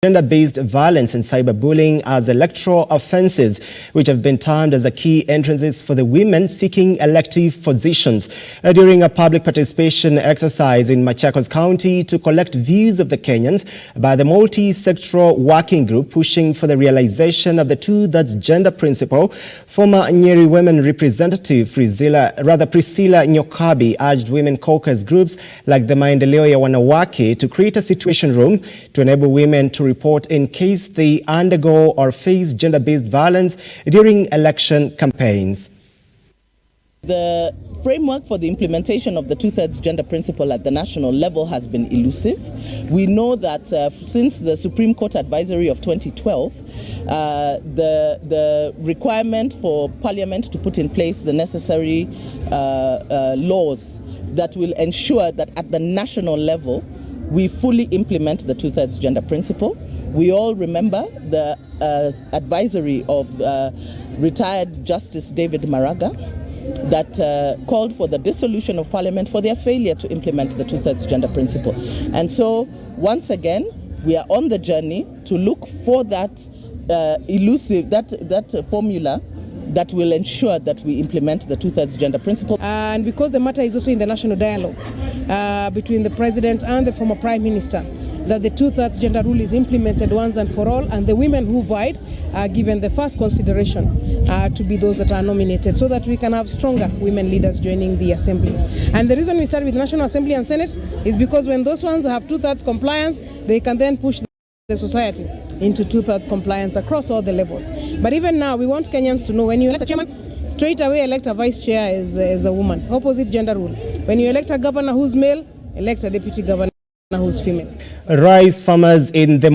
Gender-based violence and cyberbullying as electoral offences, which have been termed as the key entrances for the women seeking elective positions. During a public participation exercise in Machakos County to collect views of the Kenyans by the multi-sectoral working group pushing for the realization of the two-thirds gender principle, former Nyeri women representative Priscilla Nyokabi urged women caucus groups like the Maendeleo ya Wanawake to create a situation room to enable women to report in case they undergo or face gender-based violence during election campaigns. The framework for the implementation of the two-thirds gender principle at the national level has been elusive. We know that since the Supreme Court advisory of 2012, the requirement for Parliament to put in place the necessary laws that will ensure that at the national level we fully implement the two-thirds gender principle. We all remember the advisory of retired Justice David Maraga that called for the dissolution of Parliament for their failure to implement the two-thirds gender principle. And so, once again, we are on the journey to look for that that formula that will ensure that we implement the two-thirds gender principle. And because the matter is also in the national dialogue between the President and the former Prime Minister, that the two-thirds gender rule is implemented once and for all, and the women who vied are given the first consideration to be those that are nominated, so that we can have stronger women leaders joining the Assembly. And the reason we start with the National Assembly and Senate is because when those ones have two-thirds compliance, they can then push the society into two-thirds compliance across all the levels. But even now, we want Kenyans to know when you elect a chairman, straight away elect a vice chair as a woman, opposite gender rule. When you elect a governor who's male, elect a deputy governor who's female. Rice farmers in the